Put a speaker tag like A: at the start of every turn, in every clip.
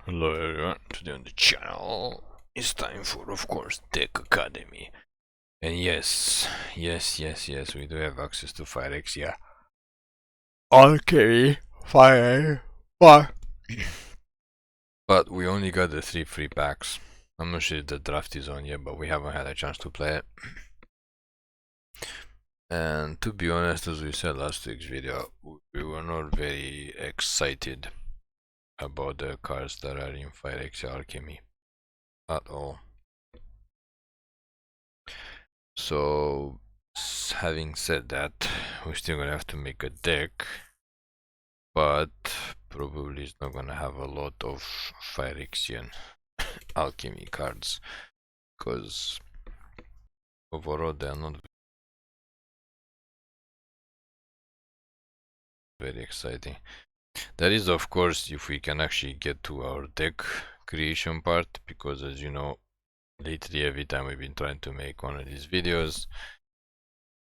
A: Hello everyone, today on the channel it's time for, of course, Deck Academy. And yes, we do have access to Phyrexia alchemy, fire, but we only got the 3 free packs. I'm not sure if the draft is on yet, but we haven't had a chance to play it. And to be honest, as we said last week's video, we were not very excited about the cards that are in Phyrexia alchemy at all. So, having said that, we're still gonna have to make a deck, but probably it's not gonna have a lot of Phyrexian alchemy cards, because overall they are not very exciting. That is, of course, if we can actually get to our deck creation part, because as you know, lately every time we've been trying to make one of these videos,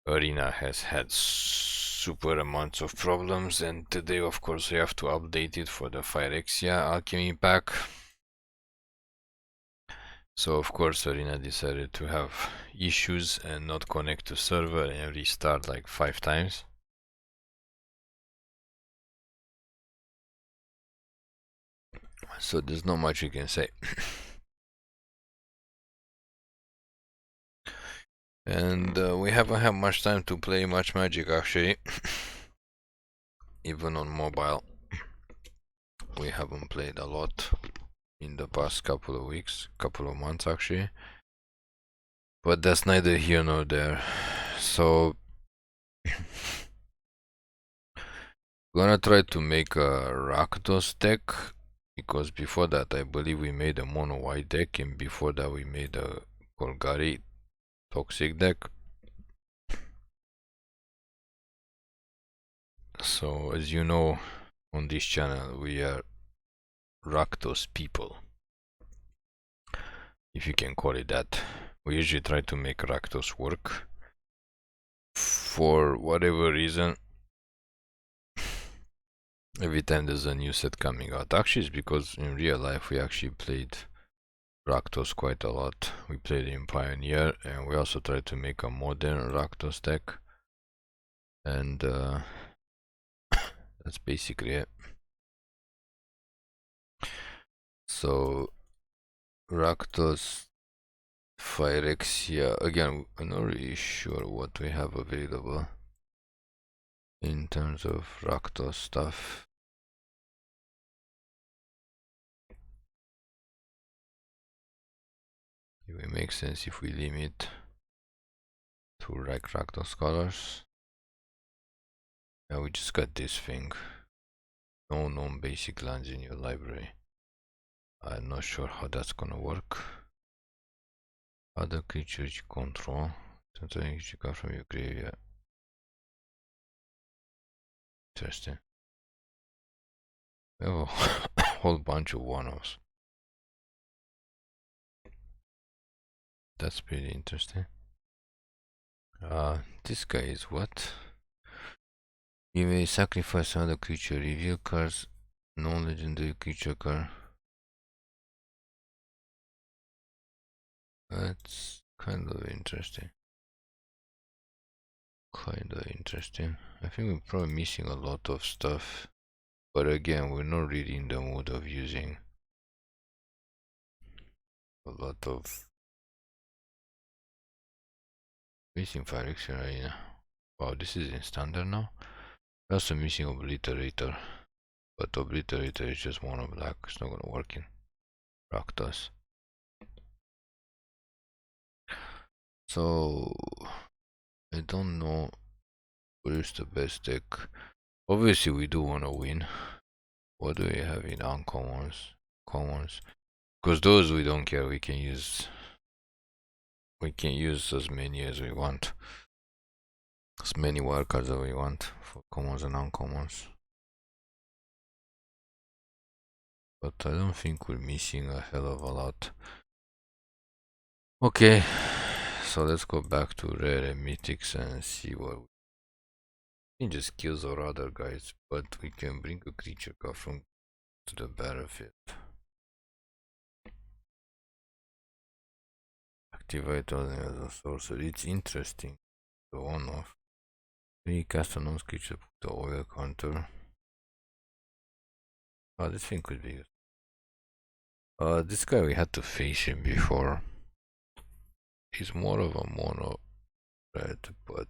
A: Arena has had super amounts of problems, and today of course we have to update it for the Phyrexia alchemy pack. So of course Arena decided to have issues and not connect to server and restart like 5 times. So there's not much you can say. And we haven't had much time to play much Magic actually. Even on mobile we haven't played a lot in the past couple of weeks, couple of months actually. But that's neither here nor there. So we're gonna try to make a Rakdos deck, because before that I believe we made a mono white deck, and before that we made a Golgari toxic deck. So as you know, on this channel we are Rakdos people, if you can call it that. We usually try to make Rakdos work. For whatever reason, every time there's a new set coming out, actually it's because in real life we actually played Rakdos quite a lot. We played in Pioneer, and we also tried to make a modern Rakdos deck, and that's basically it. So Rakdos, Phyrexia, again I'm not really sure what we have available in terms of Rakdos stuff. It will make sense if we limit to Rakdos colors. Yeah, we just got this thing. No known basic lands in your library. I'm not sure how that's gonna work. Other creatures you control. Something you got from your graveyard. Interesting. We have a whole bunch of one-offs. That's pretty interesting. This guy is what? You may sacrifice another creature. Reveal cards. Non-legendary creature card. That's kind of interesting. I think we're probably missing a lot of stuff. But again, we're not really in the mood of using a lot of missing Phyrexian Arena. Wow, this is in standard now. We're also missing Obliterator, but Obliterator is just mono black. It's not gonna work in Rakdos. So I don't know where's the best deck. Obviously we do wanna win. What do we have in uncommons? Commons. Because those we don't care, we can use as many as we want. As many wildcards as we want for commons and uncommons. But I don't think we're missing a hell of a lot. Okay, so let's go back to rare and mythics and see what we can. Just kills our other guys, but we can bring a creature card from to the battlefield. activate all as a sorcerer. It's interesting. The one off. We cast a non-creature, put the oil counter. Oh, this thing could be good. This guy we had to face him before. He's more of a mono red, but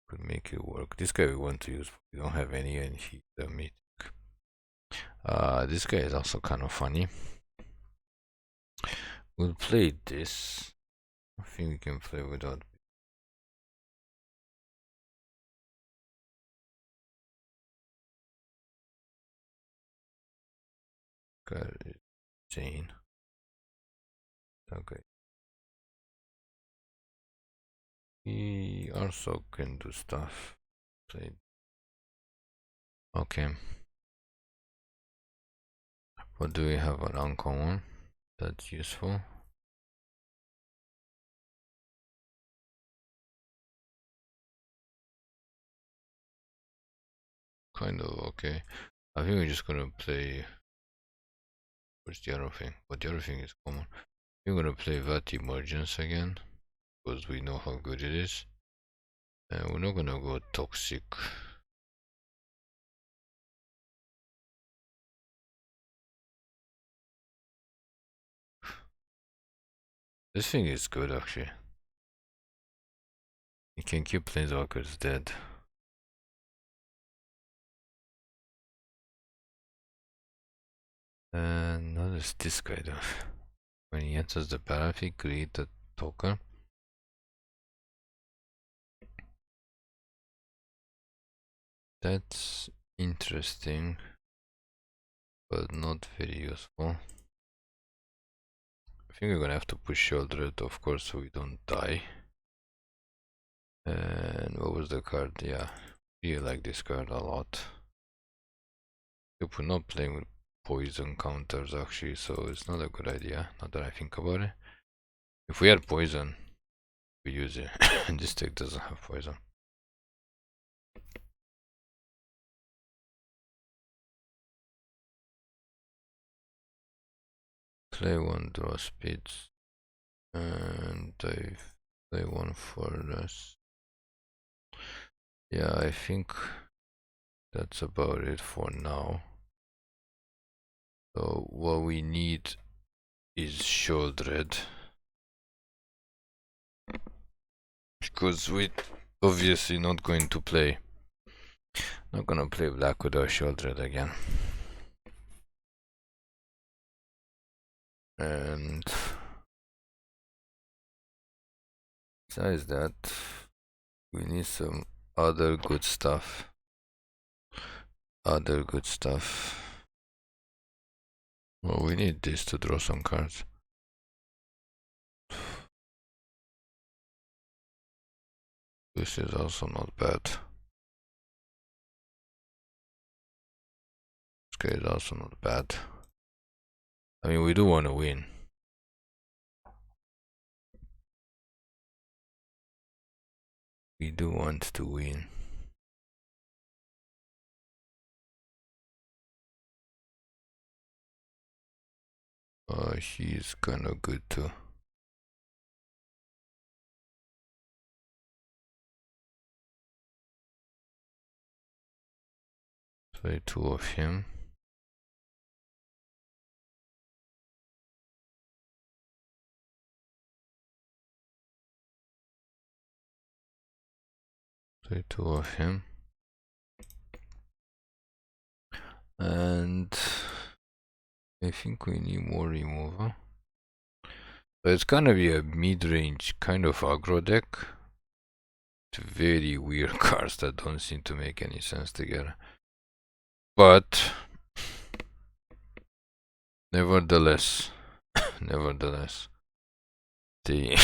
A: could make it work. This guy we want to use. We don't have any, and he's a mythic. This guy is also kind of funny. We'll play this. I think we can play without. God, it's insane. Okay. He also can do stuff. Play. Okay. What do we have? An uncommon that's useful. Kind of okay. I think we're just gonna play. What's the other thing? But the other thing is common. We're gonna play Vat Emergence again because we know how good it is, and we're not gonna go toxic. This thing is good actually. You can keep planeswalkers dead. And notice this guy though. When he enters the battlefield, create a token. That's interesting, but not very useful. I think we're gonna have to push Sheoldred, of course, so we don't die. And what was the card? Yeah, really like this card a lot. If we're not playing with poison counters actually, so it's not a good idea, now that I think about it. If we had poison, we use it. And this deck doesn't have poison. Play one Dross Pits, and I play one Furnace. Yeah, I think that's about it for now. So what we need is Sheoldred, because we obviously not going to play. Not gonna play black without Sheoldred again. And besides that, we need some other good stuff. Well, we need this to draw some cards. This is also not bad. This guy is also not bad. I mean, we do want to win. We do want to win. She's kind of good too. Play two of him. Play two of him. And I think we need more removal. But it's gonna be a mid-range kind of aggro deck. It's very weird cards that don't seem to make any sense together. But nevertheless, they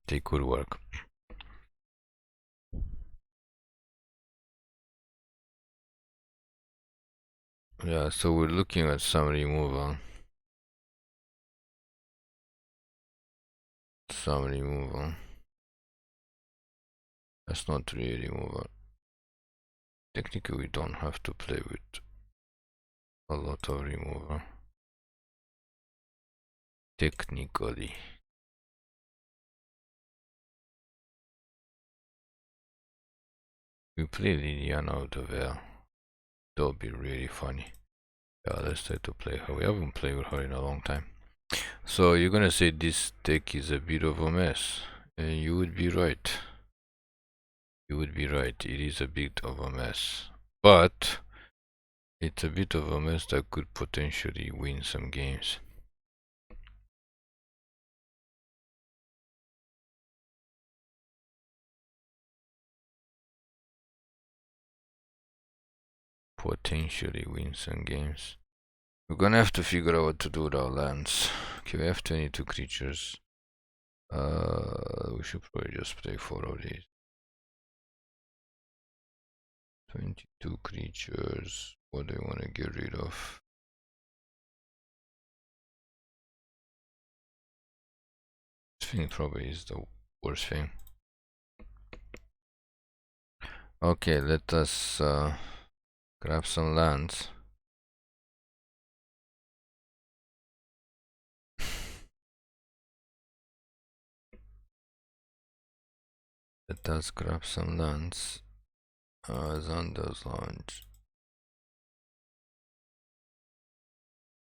A: they could work. Yeah, so we're looking at some removal. That's not really removal. Technically, we don't have to play with a lot of removal. Technically. We play Liliana out of there. That'll be really funny. Yeah, let's try to play her. We haven't played with her in a long time. So you're gonna say this deck is a bit of a mess, and you would be right. You would be right. It is a bit of a mess, but it's a bit of a mess that could potentially win some games. Potentially win some games. We're gonna have to figure out what to do with our lands. Okay, we have 22 creatures. We should probably just play 4 of these. 22 creatures. What do you want to get rid of? This thing probably is the worst thing. Okay, let us grab some lands. Let us grab some lands. Xander's Lounge.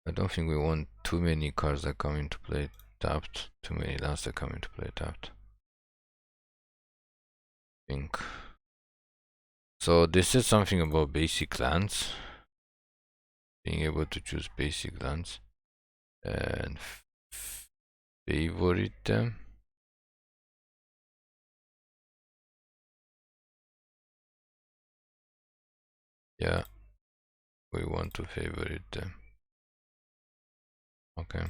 A: I don't think we want too many cards that come into play tapped. Too many lands that come into play tapped. Think. So this is something about basic lands. Being able to choose basic lands and favorite them. Yeah, we want to favorite them. Okay.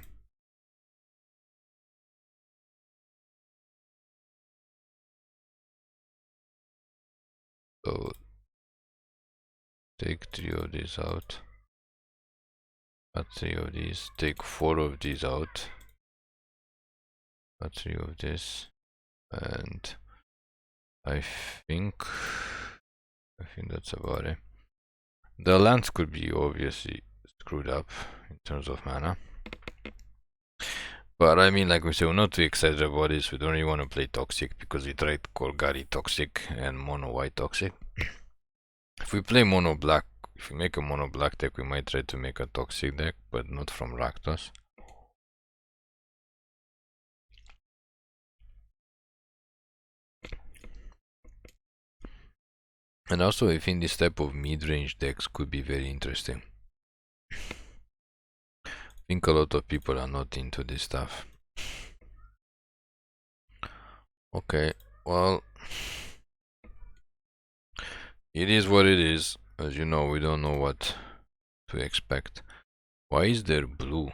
A: So take 3 of these out. Got 3 of these. Take 4 of these out. Got 3 of this. And I think that's about it. The lands could be obviously screwed up in terms of mana. But I mean, like we said, we're not too excited about this. We don't really want to play Toxic because we tried Golgari Toxic and Mono White Toxic. If we play Mono Black, if we make a Mono Black deck, we might try to make a Toxic deck, but not from Rakdos. And also, I think this type of mid-range decks could be very interesting. I think a lot of people are not into this stuff. Okay, well, it is what it is. As you know, we don't know what to expect. Why is there blue?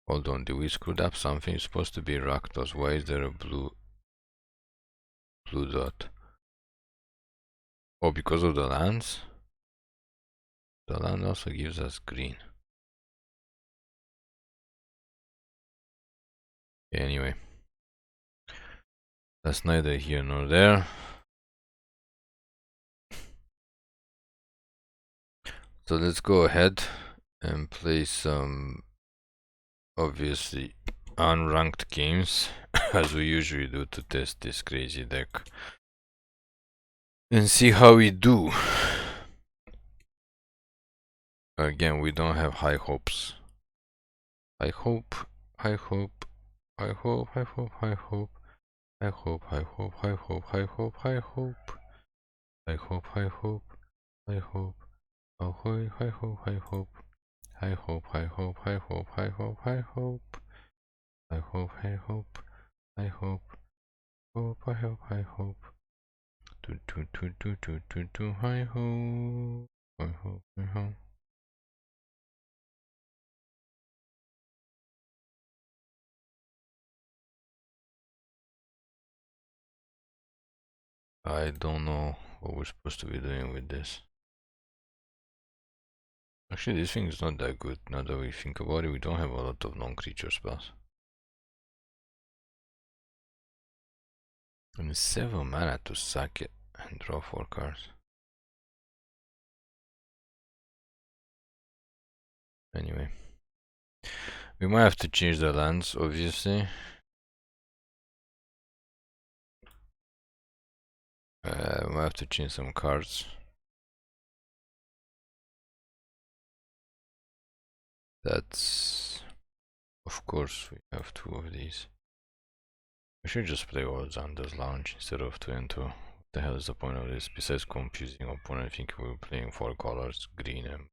A: Hold on, did we screwed up something? It's supposed to be Rakdos. Why is there a blue dot? Oh, because of the lands? The land also gives us green. Anyway, that's neither here nor there. So let's go ahead and play some obviously unranked games as we usually do to test this crazy deck and see how we do. Again, we don't have high hopes. I hope, I hope, I hope, I hope, I hope, I hope, I hope, I hope, I hope, I hope, I hope, I hope, I hope, oh I hope, I hope, I hope, I hope, I hope, I hope, I hope, I hope, I hope, I hope, hope, I hope, I hope, I hope, I hope, I hope. I don't know what we're supposed to be doing with this. Actually, this thing is not that good. Now that we think about it, we don't have a lot of non-creature spells. And it's 7 mana to sack it and draw 4 cards. Anyway, we might have to change the lands, obviously. We have to change some cards. That's, of course, we have two of these. We should just play Alexander's Lounge instead of 2 and 2. What the hell is the point of this? Besides confusing opponent, I think we're playing 4 colors, green and...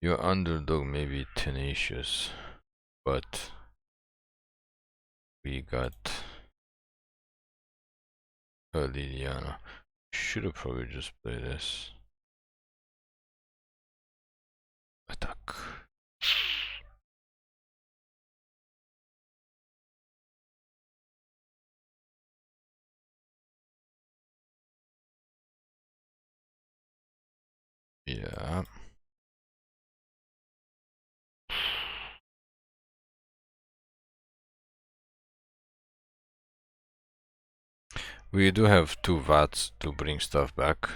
A: Your underdog may be tenacious, but we got a Liliana. Should have probably just played this. Attack. Yeah. We do have 2 Vats to bring stuff back.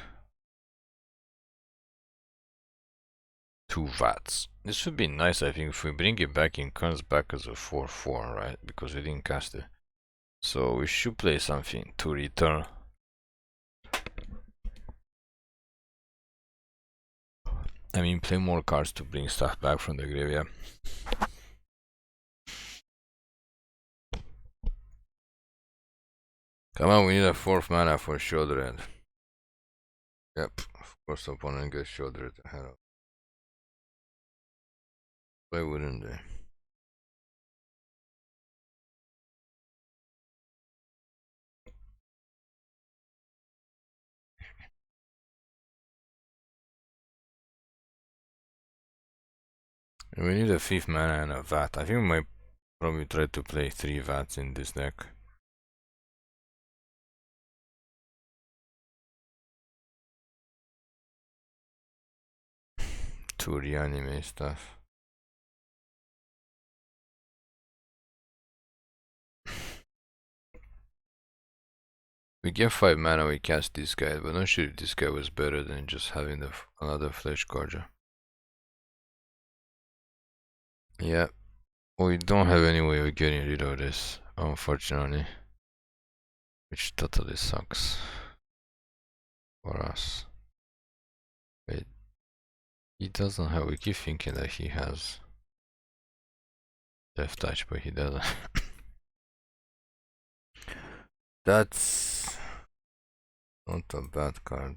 A: 2 Vats. This would be nice, I think, if we bring it back, it comes back as a 4-4, right? Because we didn't cast it. So we should play something to return. I mean, play more cards to bring stuff back from the graveyard. Come on, we need a 4th mana for Sheoldred. Yep, of course opponent gets Sheoldred ahead of. Why wouldn't they? We need a 5th mana and a Vat. I think we might probably try to play 3 Vats in this deck. To reanimate stuff. We get 5 mana, we cast this guy, but I'm not sure if this guy was better than just having another Fleshgorger. Yeah, we don't have any way of getting rid of this, unfortunately. Which totally sucks for us. Wait, he doesn't have, we keep thinking that he has Death Touch, but he doesn't. That's not a bad card.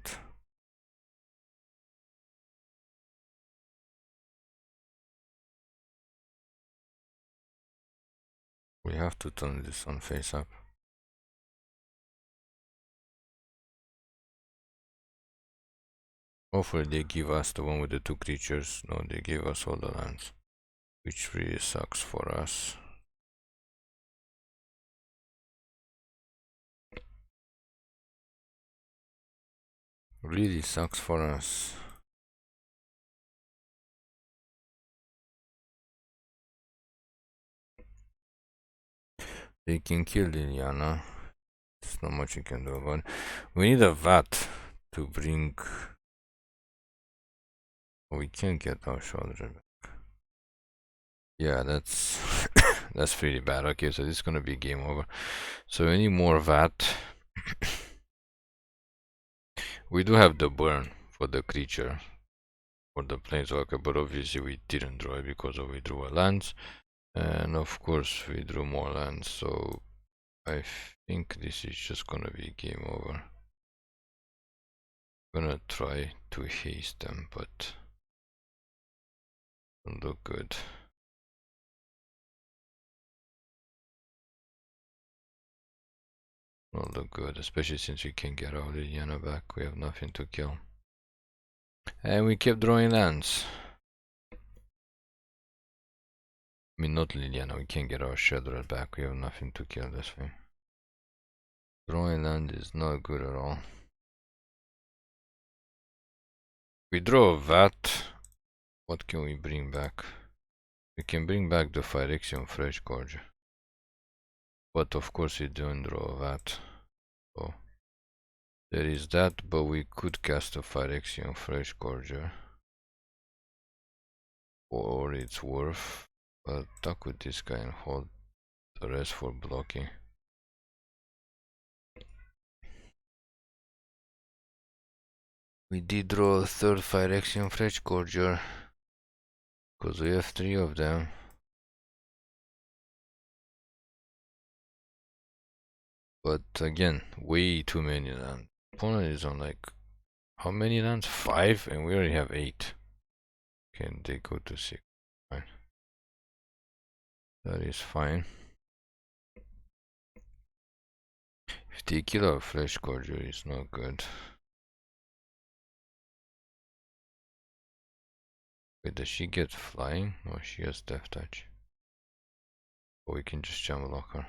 A: We have to turn this on face up. Hopefully they give us the one with the 2 creatures. No, they gave us all the lands, which really sucks for us. Really sucks for us. They can kill Liliana. There's not much you can do about it. We need a Vat to bring... We can't get our Sheoldred back. Yeah, that's that's pretty bad. Okay, so this is gonna be game over. So we need more Vat. We do have the burn for the creature, for the planeswalker, but obviously we didn't draw it because we drew a lands. And of course we drew more lands, so I think this is just gonna be game over. I'm gonna try to haste them, but don't look good. Don't look good, especially since we can get our Liliana back. We have nothing to kill. And we kept drawing lands. I mean, not Liliana, we can't get our Sheoldred back. We have nothing to kill this thing. Drawing land is not good at all. We draw a Vat. What can we bring back? We can bring back the Phyrexian Fleshgorger. But of course we don't draw a Vat. So there is that, but we could cast a Phyrexian Fleshgorger. Or it's worth. But attack with this guy and hold the rest for blocking. We did draw a third Phyrexian Fleshgorger, because we have 3 of them. But again, way too many lands. Opponent is on like, how many lands? 5, and we already have 8. Can they go to 6? Fine. That is fine. If they kill our Fleshgorger, it's not good. Wait, does she get flying? No, she has death touch. Or we can just jump lock her.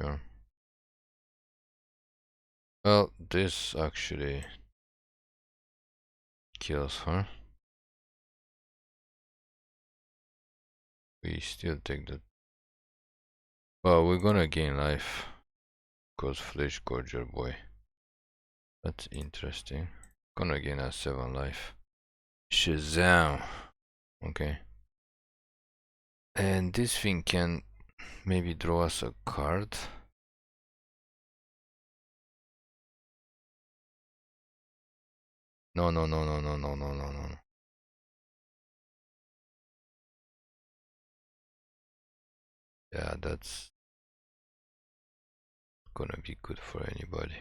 A: Sure. Well, this actually kills her. We still take the. Well, we're gonna gain life. Because Fleshgorger boy. That's interesting. Gonna gain us 7 life. Shazam! Okay. And this thing can maybe draw us a card. No, no, no, no, no, no, no, no, no. Yeah, that's gonna be good for anybody.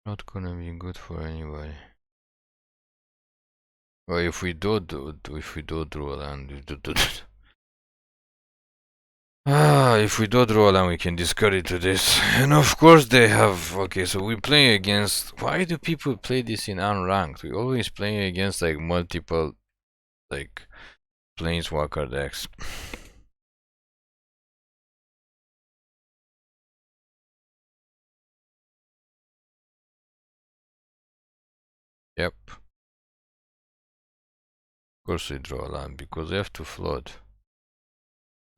A: Not gonna be good for anybody. Well, if we do draw a land, if we do draw a land, we can discard it to this. And of course they have. Okay, so we play against. Why do people play this in unranked? We always play against like multiple, like planeswalker decks. Yep. Of course we draw a land because we have to flood.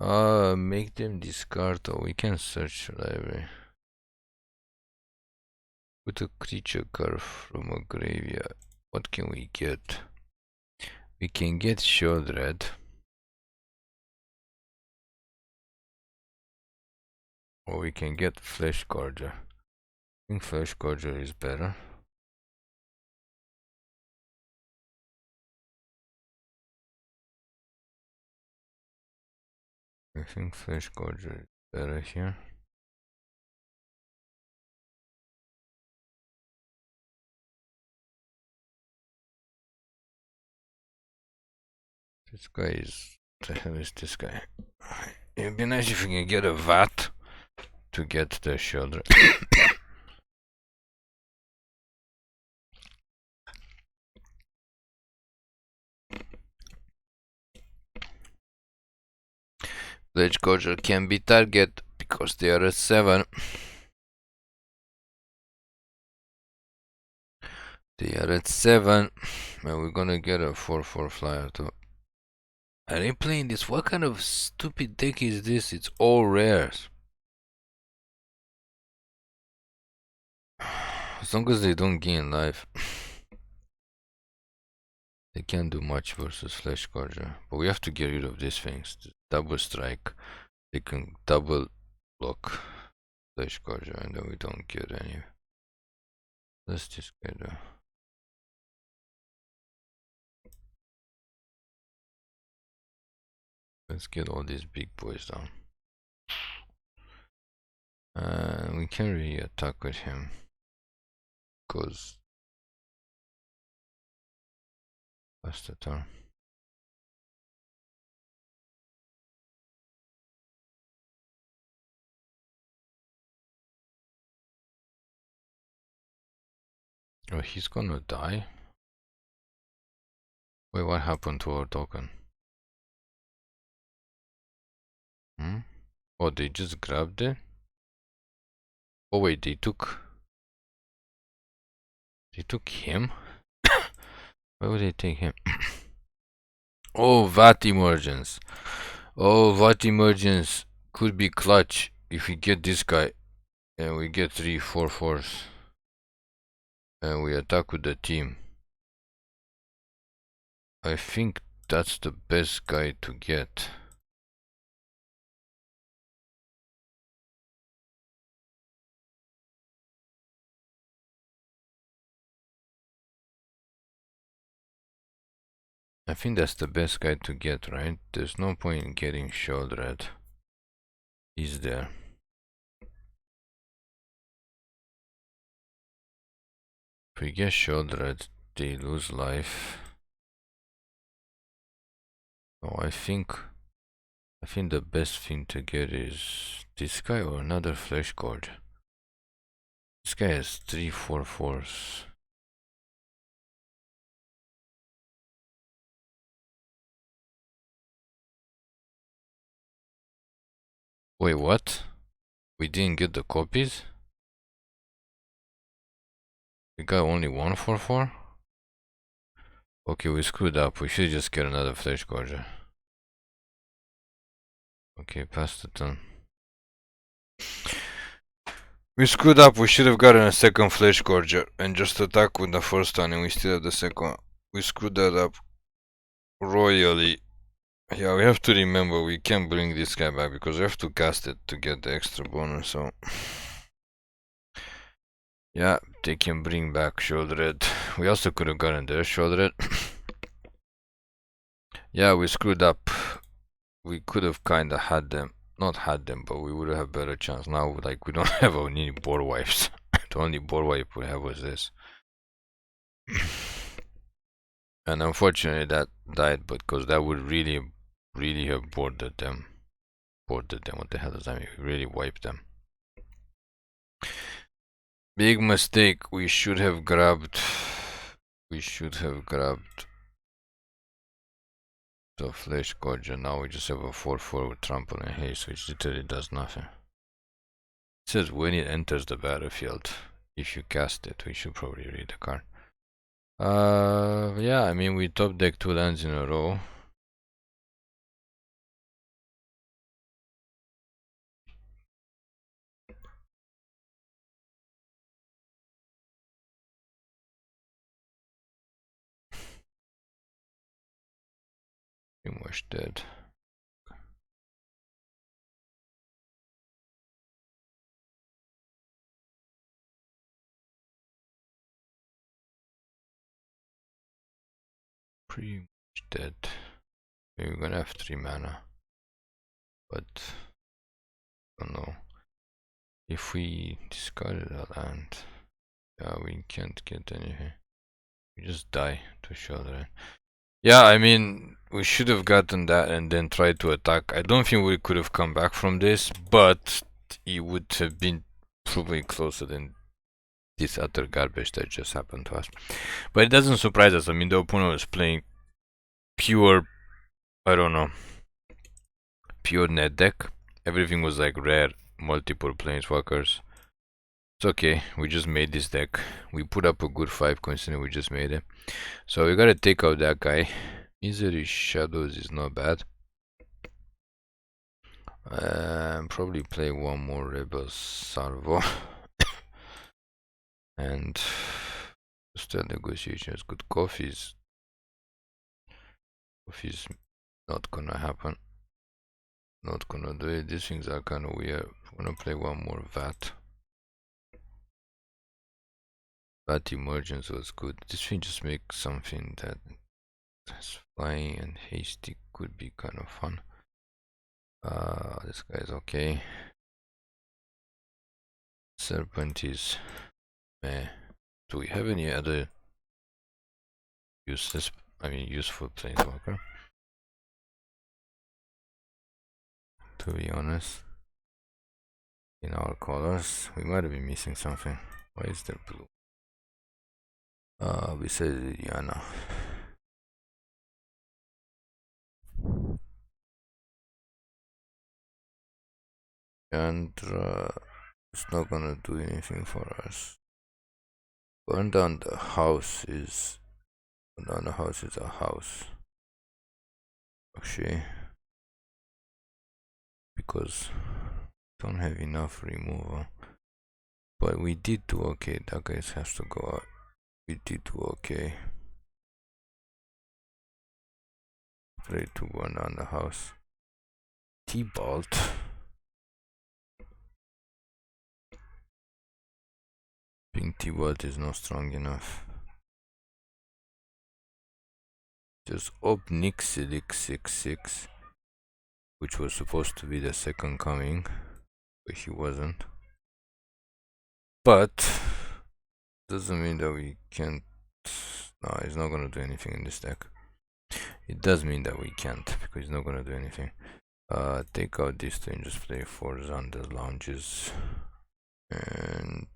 A: Make them discard, or we can search library. Put a creature card from a graveyard. What can we get? We can get Sheoldred. Or we can get Fleshgorger. I think Fleshgorger is better. I think Fleshgorger is better here. This guy is. What the hell is this guy? It'd be nice if we can get a Vat to get the Sheoldred. Fleshgorger can be target because they are at 7. They are at 7. And we're gonna get a 4/4 flyer too. Are they playing this? What kind of stupid deck is this? It's all rares. As long as they don't gain life. They can't do much versus Fleshgorger. But we have to get rid of these things. Double strike. They can double block Fleshgorger and then we don't get any. Let's just get a. Let's get all these big boys down. We can't really attack with him. Because that's the turn. Oh, he's gonna die? Wait, what happened to our token? Oh, they just grabbed it? Oh wait, they took him? Why would they take him? Oh, Vat Emergence. Oh, Vat Emergence could be clutch if we get this guy and we get 3/4/4s and we attack with the team. I think that's the best guy to get. I think that's the best guy to get, right? There's no point in getting Sheoldred. He's there. If we get Sheoldred, they lose life. Oh, I think the best thing to get is this guy or another Fleshgorger. This guy has 3/4/4s. Wait, what? We didn't get the copies? We got only 1/4/4? Okay, we screwed up. We should just get another Fleshgorger. Okay, pass the turn. We screwed up. We should have gotten a second Fleshgorger and just attack with the first one, and we still have the second one. We screwed that up royally. Yeah, we have to remember we can't bring this guy back because we have to cast it to get the extra bonus, so... Yeah, they can bring back Sheoldred. We also could have gotten their Sheoldred. Yeah, we screwed up. We could have kinda had them. Not had them, but we would have better chance. Now, like, we don't have any board wipes. The only board wipe we have was this. And unfortunately that died, because that would really have boarded them. What the hell does that mean? We really wiped them. Big mistake. We should have grabbed the Fleshgorger. Now we just have a 4/4 with trample and haste, which literally does nothing. It says when it enters the battlefield, if you cast it. We should probably read the card. Yeah, I mean, we top deck 2 lands in a row. Pretty much dead. Pretty much dead. We're gonna have 3 mana. But I don't know. If we discarded a land, yeah, we can't get anything. We just die to Sheoldred. Yeah, I mean, we should have gotten that and then tried to attack. I don't think we could have come back from this, but it would have been probably closer than this utter garbage that just happened to us. But it doesn't surprise us. I mean, the opponent was playing pure, I don't know, pure net deck. Everything was like rare, multiple planeswalkers. It's okay, we just made this deck. We put up a good 5 considering we just made it. So we gotta take out that guy. Misery Shadows is not bad. Probably play one more Rebel Salvo. And still negotiations. Good coffees. Coffee's not gonna happen. Not gonna do it. These things are kinda weird. I'm gonna play one more Vat. Vat Emergence was good. This thing just makes something that is flying and hasty could be kind of fun. This guy's okay. Serpent is meh. Do we have any other useful planeswalker? To be honest, in our colors, we might have been missing something. Why is there blue? Besides Liliana. And it's not gonna do anything for us. Burn down the house is Banana house is a house. Actually, because don't have enough removal. But we did do okay. That guy has to go out. We did do okay. Play to banana house. T-Bolt. Pink T-Bolt is not strong enough. Just up Nixilic 6/6, which was supposed to be the second coming, but he wasn't. But doesn't mean that we can't. No, he's not gonna do anything in this deck. It does mean that we can't, because he's not gonna do anything. Take out these two and just play 4 Xander Lounges. And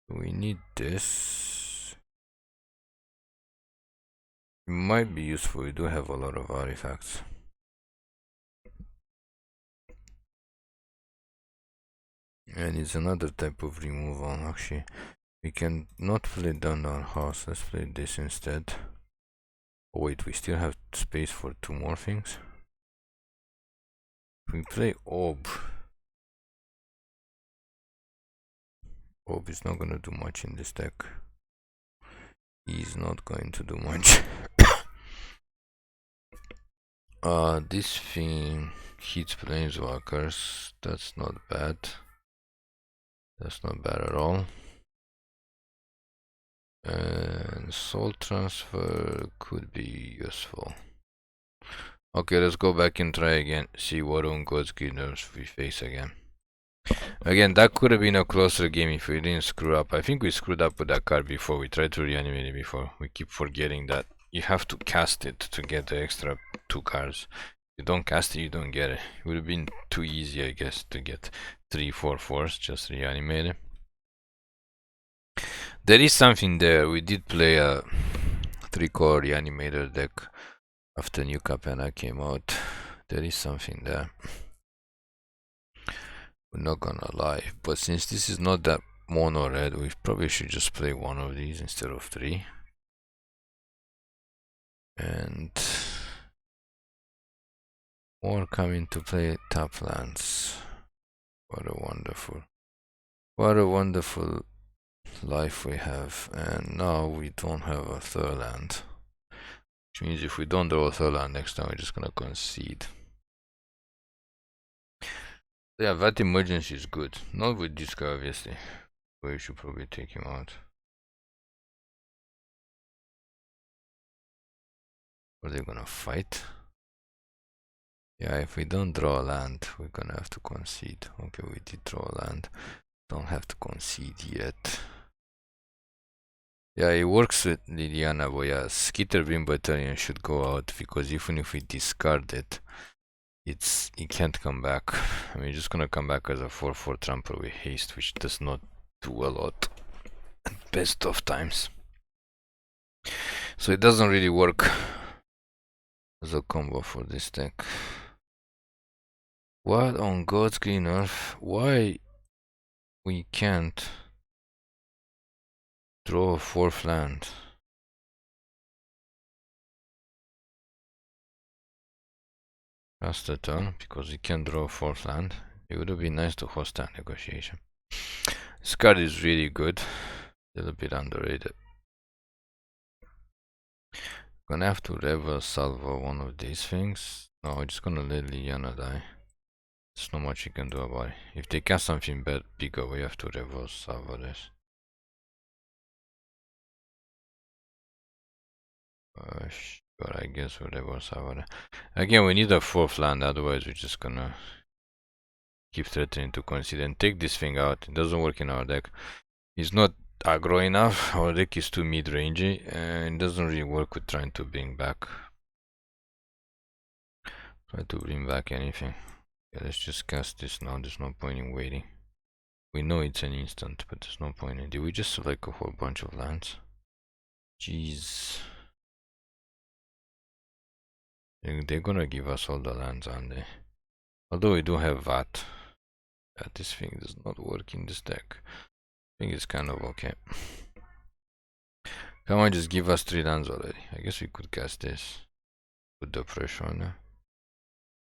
A: we need this. It might be useful. We do have a lot of artifacts. And it's another type of removal. Actually, we can not play down our house. Let's play this instead. Oh wait, we still have space for 2 more things. If we play Orb. Orb is not gonna do much in this deck. He's not going to do much. This thing hits planeswalkers. That's not bad. That's not bad at all. And soul transfer could be useful. Okay, let's go back and try again. See what on God's Glider we face again. Again, that could have been a closer game if we didn't screw up. I think we screwed up with that card before. We tried to reanimate it before. We keep forgetting that you have to cast it to get the extra 2 cards. If you don't cast it, you don't get it. It would have been too easy, I guess, to get 3/4/4s. Just reanimate it. There is something there. We did play a 3-color reanimator deck after New Capenna came out. There is something there. We're not gonna lie, but since this is not that mono red, we probably should just play 1 of these instead of 3. And more coming to play top lands. What a wonderful life we have. And now we don't have a 3rd land, which means if we don't draw a 3rd land next time, we're just gonna concede. Yeah, Vat Emergence is good. Not with this guy, obviously. But we should probably take him out. Are they gonna fight? Yeah, if we don't draw a land, we're gonna have to concede. Okay, we did draw a land. Don't have to concede yet. Yeah, it works with Liliana, but yeah, Skitterbeam Battalion should go out, because even if we discard it, it can't come back. I mean, it's just gonna come back as a 4/4 trample with haste, which does not do a lot at best of times. So it doesn't really work as a combo for this deck. What on God's green earth? Why we can't draw a 4th land? That's the turn, because we can't draw a 4th land. It would have been nice to host that negotiation. This card is really good. A little bit underrated. Gonna have to Rebel Salvo one of these things. No, we're just gonna let Liliana die. There's not much you can do about it. If they cast something bigger, we have to Rebel Salvo this. Sure, I guess we'll Rebel Salvo that. Again, we need a 4th land, otherwise we're just gonna keep threatening to concede and take this thing out. It doesn't work in our deck. It's not aggro enough. Our deck is too mid-rangey, and it doesn't really work with trying to bring back. Try to bring back anything. Yeah, let's just cast this now. There's no point in waiting. We know it's an instant, but there's no point in. Did we just select a whole bunch of lands? Jeez. They're gonna give us all the lands, aren't they? Although we do have Vat. This thing does not work in this deck. I think it's kind of okay. Come on, just give us 3 lands already. I guess we could cast this. Put the pressure on her.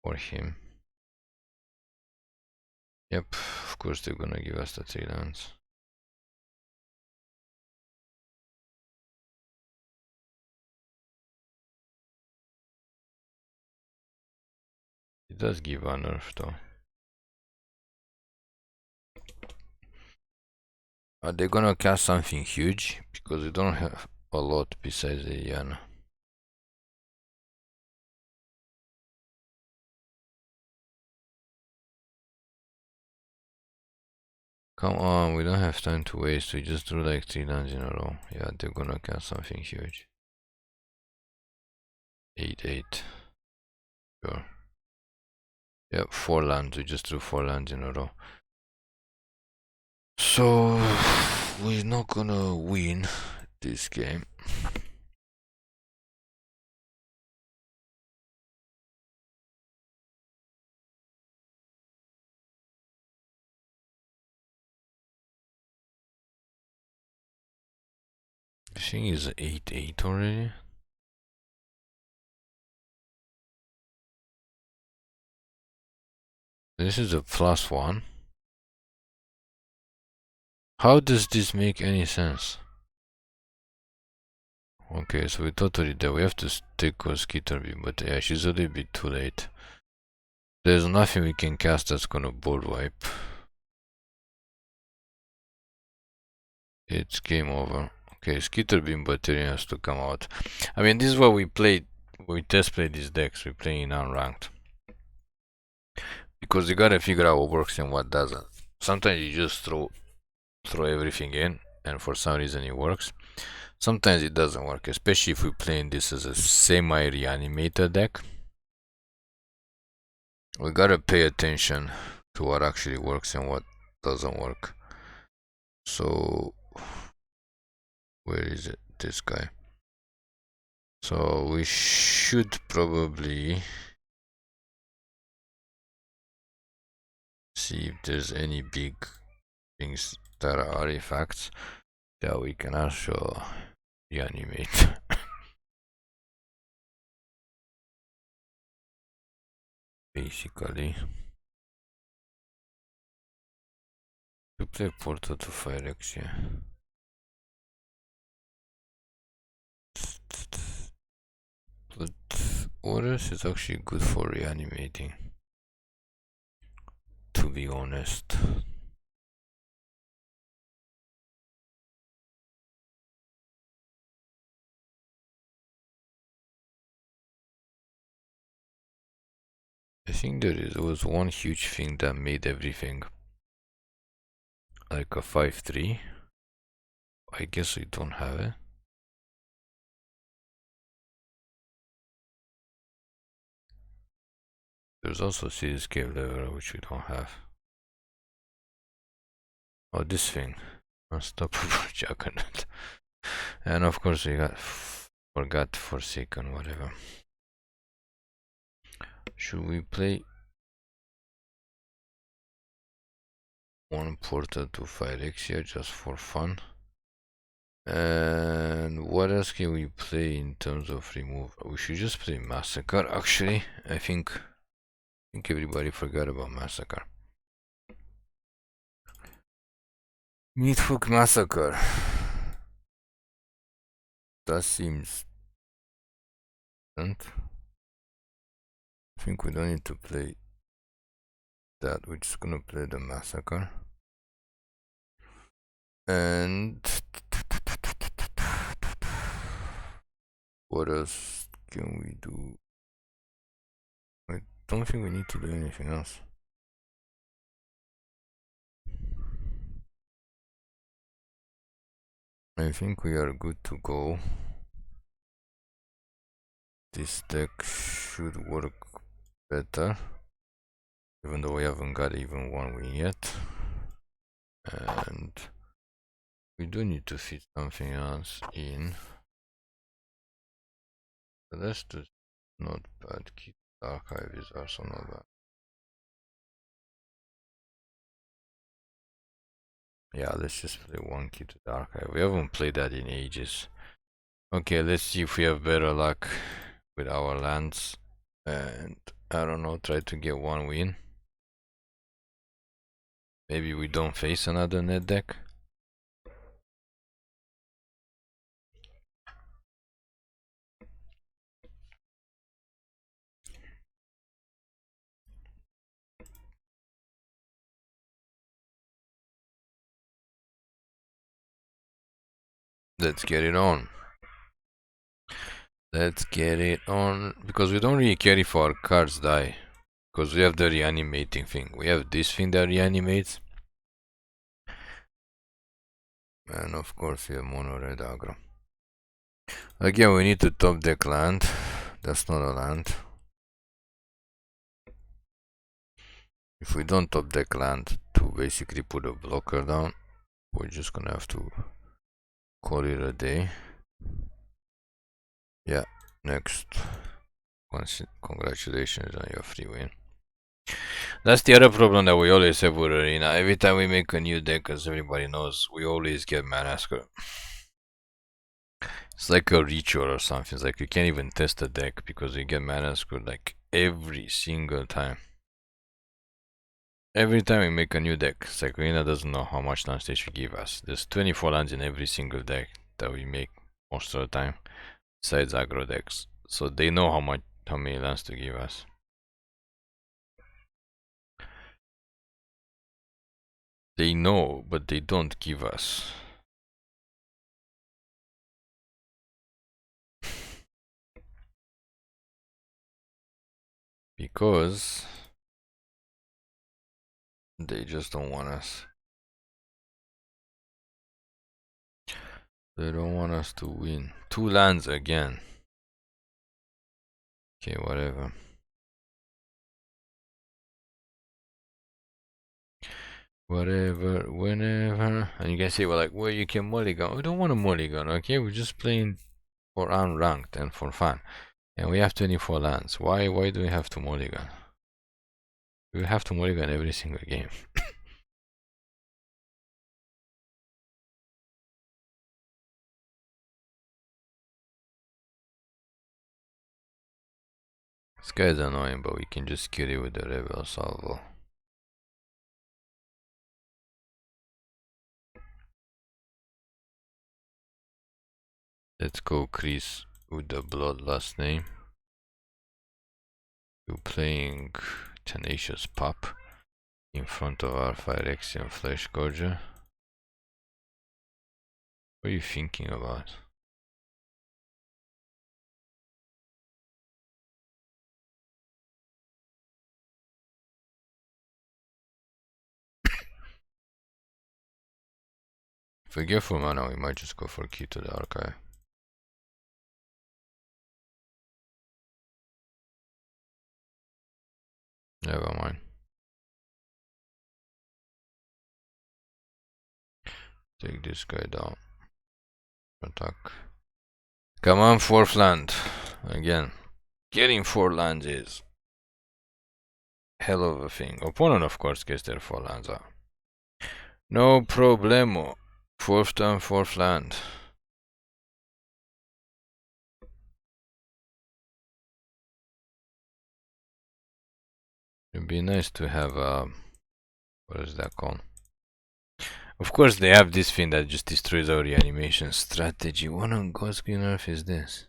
A: Or him. Yep, of course they're gonna give us the 3 lands. It does give a nerf though. Are they gonna cast something huge? Because we don't have a lot besides Liliana. Come on, we don't have time to waste. We just drew like 3 lands in a row. Yeah, they're gonna cast something huge. 8-8. Sure. Yep, 4 lands. We just drew 4 lands in a row. So we're not gonna win this game. I think it's 8-8 already. This is a +1. How does this make any sense? Okay, so we totally dead. We have to stick with Skitterbeam, but yeah, she's a little bit too late. There's nothing we can cast that's gonna board wipe. It's game over. Okay, Skitterbeam Battalion has to come out. I mean, this is what we played. We test played these decks. We play in unranked. Because you gotta figure out what works and what doesn't. Sometimes you just throw everything in, and for some reason it works. Sometimes it doesn't work, especially if we're playing this as a semi-reanimator deck. We gotta pay attention to what actually works and what doesn't work. So, where is it? This guy. So we should probably see if there's any big things that are artifacts that we can also reanimate. Basically, to play Portal to Phyrexia. But Orders is actually good for reanimating, to be honest. I think there was one huge thing that made everything like a 5-3. I guess we don't have it. There's also Cityscape level, which we don't have. Oh, this thing. Unstoppable Juggernaut. And of course we forgot Forsaken, whatever. Should we play one Portal to Phyrexia just for fun? And what else can we play in terms of remove? We should just play Massacre, actually. I think everybody forgot about Massacre. Meathook Massacre. That seems different. I think we don't need to play that. We're just gonna play the Massacre. And what else can we do? I don't think we need to do anything else. I think we are good to go. This deck should work better, even though we haven't got even one win yet. And we do need to fit something else in. The rest is not bad. Key Archive is also not bad. Yeah, let's just play one Key to the Archive. We haven't played that in ages. Okay, let's see if we have better luck with our lands. And I don't know, try to get one win. Maybe we don't face another net deck. Let's get it on. Let's get it on. Because we don't really care if our cards die. Because we have the reanimating thing. We have this thing that reanimates. And of course we have mono red aggro. Again, we need to top deck land. That's not a land. If we don't top deck land to basically put a blocker down, we're just gonna have to call it a day. Yeah, next. Congratulations on your free win. That's the other problem that we always have with Arena. Every time we make a new deck, as everybody knows, we always get Manascur. It's like a ritual or something. It's like you can't even test the deck because you get Manascur like every single time. Every time we make a new deck, Arena doesn't know how much lands they should give us. There's 24 lands in every single deck that we make most of the time, besides aggro decks. So they know how many lands to give us. They know, but they don't give us. Because they just don't want us. They don't want us to win. 2 lands again. Okay, whatever. Whatever, whenever. And you can say, well, like, well, you can mulligan. We don't want a mulligan, okay? We're just playing for unranked and for fun. And we have 24 lands. Why do we have to mulligan? We have to mulligan every single game. This guy's annoying, but we can just kill it with the Rebel Salvo. Let's go Chris with the blood last name. You're playing Tenacious Pup in front of our Phyrexian Fleshgorger. What are you thinking about? If we get full mana, we might just go for key to the archive. Never mind. Take this guy down. Attack. Come on, 4th land. Again. Getting 4 lands is hell of a thing. Opponent, of course, gets their 4 lands out. No problemo. 4th turn, 4th land. It'd be nice to have what is that called? Of course they have this thing that just destroys our reanimation strategy. What on God's green earth is this?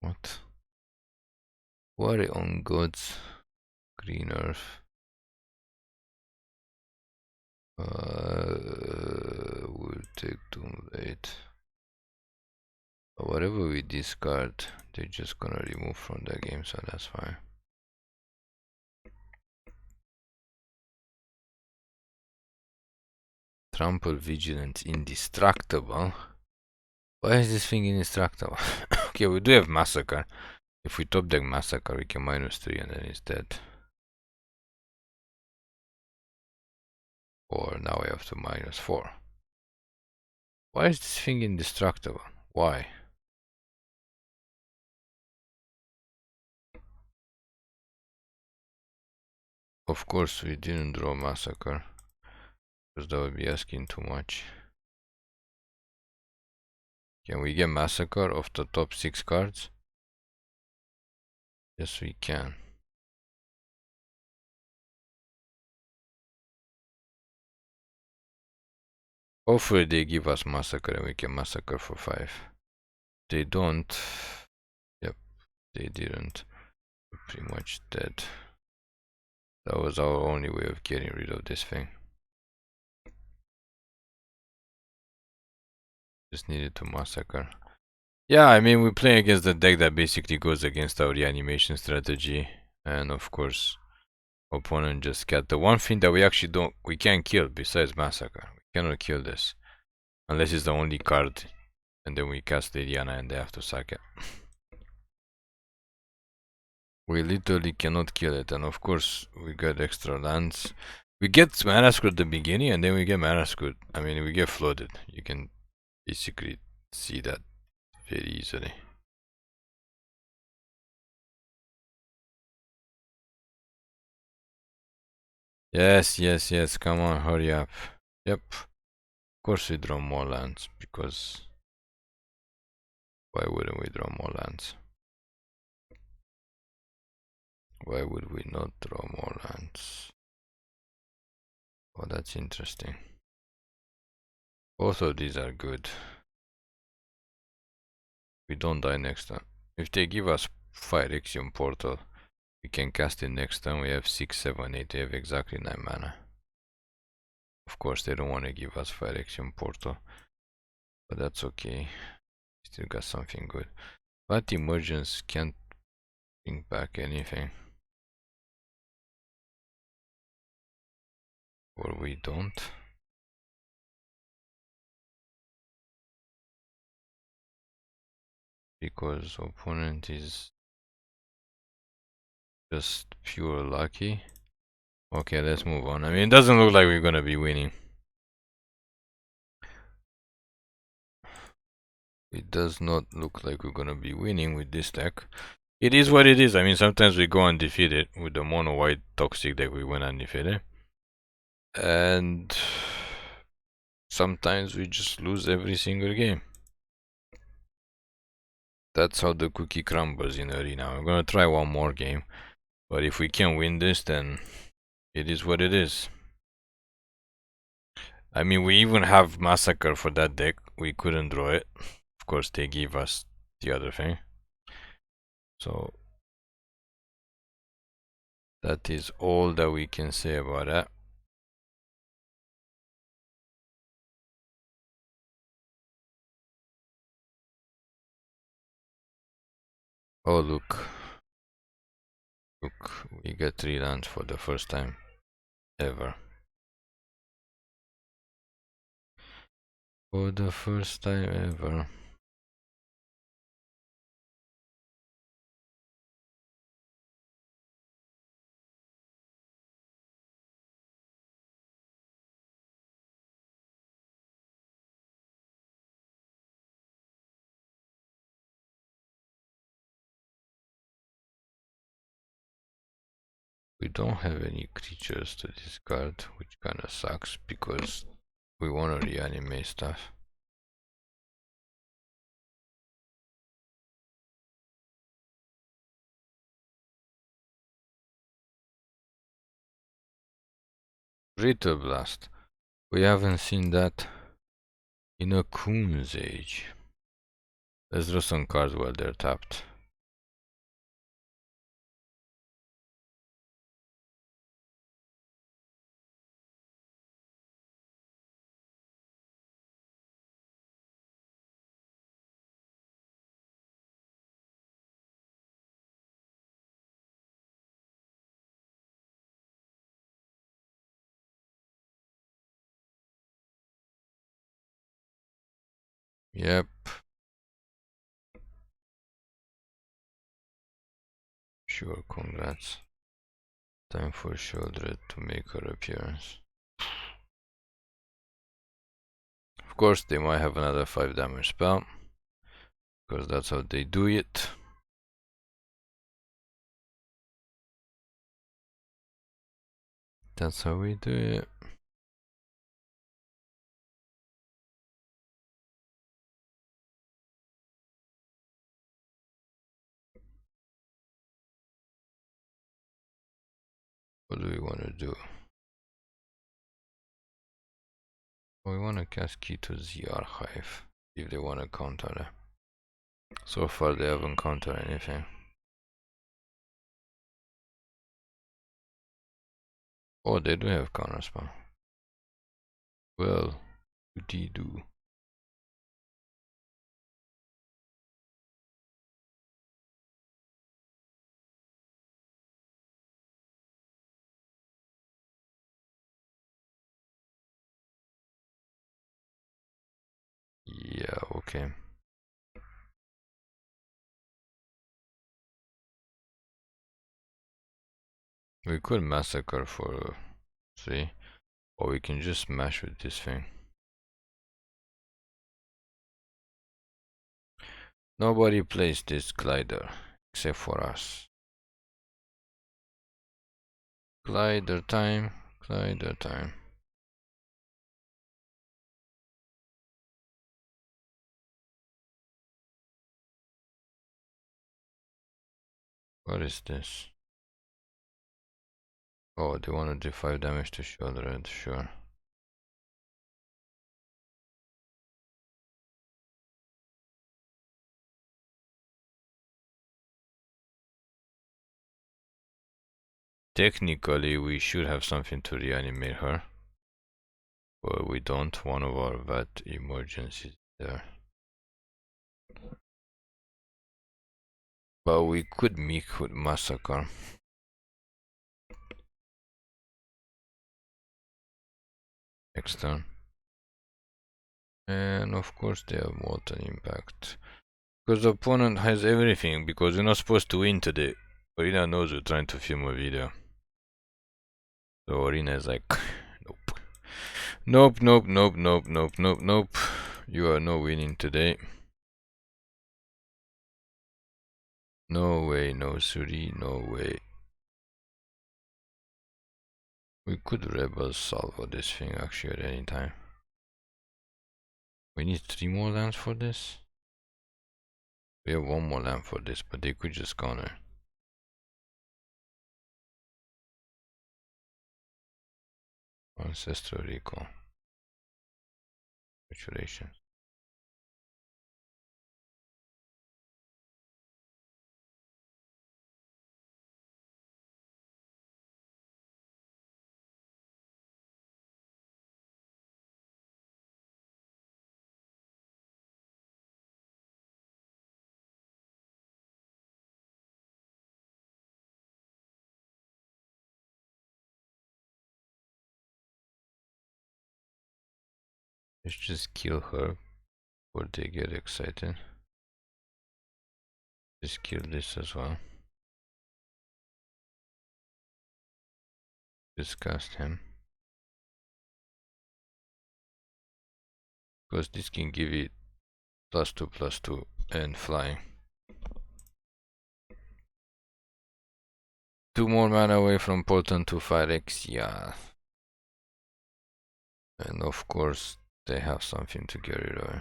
A: What? What on God's green earth? We'll take Doom Blade. Whatever we discard, they're just gonna remove from the game, so that's fine. Trample Vigilance Indestructible. Why is this thing indestructible? Okay, we do have Massacre. If we top deck Massacre, we can -3 and then it's dead. Or now we have to -4. Why is this thing indestructible? Why? Of course we didn't draw Massacre, because that would be asking too much. Can we get Massacre off the top 6 cards? Yes, we can. Hopefully they give us Massacre and we can Massacre for 5. They don't. Yep, they didn't. We're pretty much dead. That was our only way of getting rid of this thing. Just needed to Massacre. Yeah, I mean, we're playing against the deck that basically goes against our reanimation strategy. And of course, opponent just got the one thing that we can't kill besides Massacre. We cannot kill this. Unless it's the only card. And then we cast Liliana and they have to sack it. We literally cannot kill it. And of course, we got extra lands. We get mana screw at the beginning and then we get mana screw. I mean, we get flooded. You can basically see that very easily. Yes, yes, yes, come on, hurry up. Yep. Of course we draw more lands, because why wouldn't we draw more lands? Why would we not draw more lands? Oh, that's interesting. Both of these are good. We don't die next time. If they give us Phyrexian Portal, we can cast it next time. We have 6, 7, 8. We have exactly 9 mana. Of course, they don't want to give us Phyrexian Portal, but that's okay. Still got something good. Vat Emergence can't bring back anything. Or we don't. Because opponent is just pure lucky. Okay, let's move on. I mean, it doesn't look like we're gonna be winning. It does not look like we're gonna be winning with this deck. It is what it is. I mean, sometimes we go undefeated with the mono white toxic deck. We went undefeated, and sometimes we just lose every single game. That's how the cookie crumbles in arena. I'm gonna try one more game, but if we can't win this, then it is what it is. I mean, we even have Massacre for that deck. We couldn't draw it. Of course, they gave us the other thing. So, that is all that we can say about that. Oh, look. Look, we get 3 lands for the first time ever. For the first time ever. We don't have any creatures to discard, which kinda sucks because we wanna reanimate stuff. Brittle Blast. We haven't seen that in a Coon's age. Let's draw some cards while they're tapped. Yep. Sure, congrats. Time for Sheoldred to make her appearance. Of course, they might have another 5 damage spell, because that's how they do it. That's how we do it. What do we want to do? We want to cast key to the archive if they want to counter it. So far they haven't countered anything. Oh, they do have counter spell. Well, they do. Yeah, okay. We could massacre for 3, or we can just smash with this thing. Nobody plays this glider except for us. Glider time, glider time. What is this? Oh, they want to do 5 damage to Sheoldred, sure. Technically, we should have something to reanimate her. But we don't. One of our Vat Emergence is there. But we could make with Massacre. Next turn. And of course they have Molten Impact. Because the opponent has everything, because we're not supposed to win today. Arena knows we're trying to film a video. So Arena is like, nope. Nope, nope, nope, nope, nope, nope, nope. You are not winning today. No way, no Suri, no way. We could Rebel Salvo this thing actually at any time. We need 3 more lands for this? We have 1 more land for this, but they could just counter. Ancestral Recall. Congratulations. Let's just kill her before they get excited. Just kill this as well. Just cast him. Because this can give it +2/+2 and flying. 2 more mana away from Potent to Phyrexia. And of course they have something to get rid of.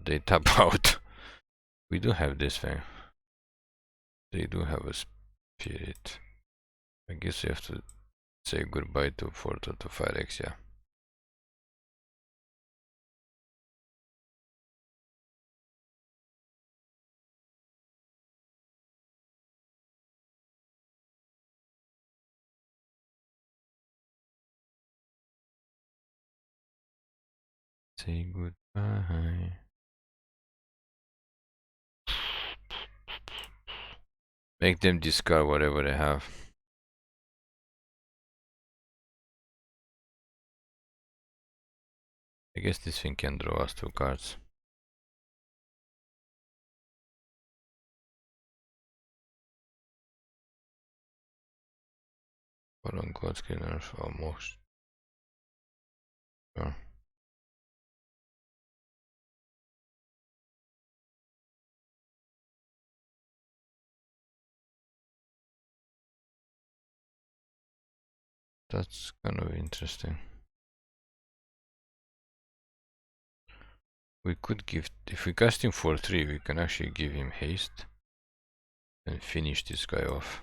A: They tap out. We do have this thing. They do have a spirit. I guess we have to say goodbye to Portal to Phyrexia. Say goodbye. Make them discard whatever they have. I guess this thing can draw us 2 cards. But on God Killers almost. Sure. That's kind of interesting. We could give, if we cast him for 3, we can actually give him haste and finish this guy off.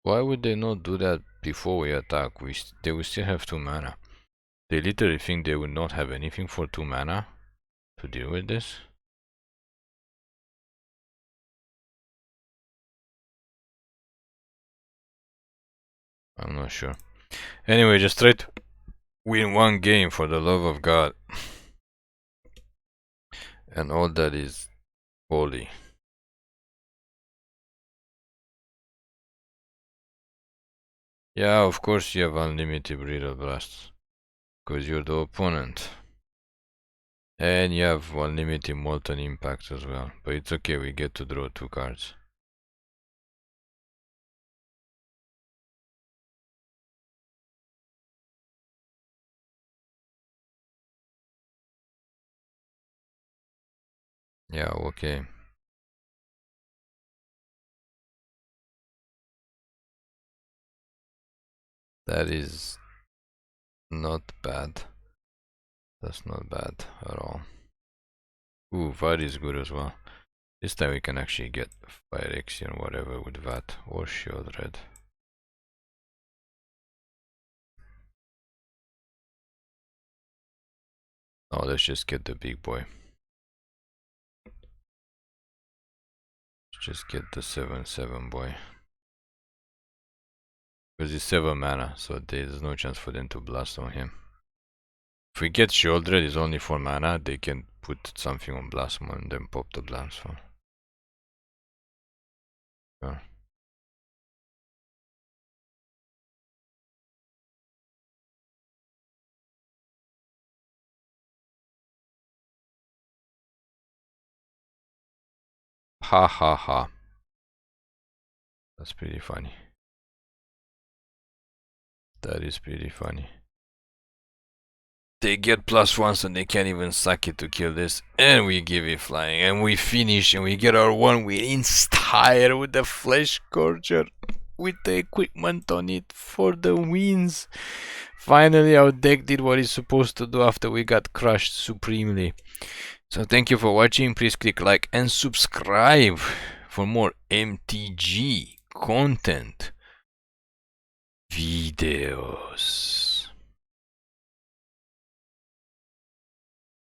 A: Why would they not do that before we attack? They will still have 2 mana. They literally think they would not have anything for 2 mana to deal with this. I'm not sure. Anyway, just try to win 1 game for the love of God. And all that is holy. Yeah, of course you have unlimited Brittle Blasts. Because you're the opponent. And you have unlimited Molten Impact as well. But it's okay, we get to draw 2 cards. Yeah, okay. That is not bad. That's not bad at all. Ooh, Vat is good as well. This time we can actually get Phyrexian whatever with Vat or Sheoldred. Oh, let's just get the big boy. Let's just get the 7/7 boy. Because he's 7 mana, so there's no chance for them to blast on him. If we get Sheoldred is only 4 mana, they can put something on Blastmon and then pop the Blastmon. Yeah. Ha ha ha. That's pretty funny. That is pretty funny. They get +1 and they can't even suck it to kill this. And we give it flying. And we finish and we get our 1 win in style with the Fleshgorger. With the equipment on it for the wins. Finally our deck did what it's supposed to do after we got crushed supremely. So thank you for watching. Please click like and subscribe for more MTG content videos.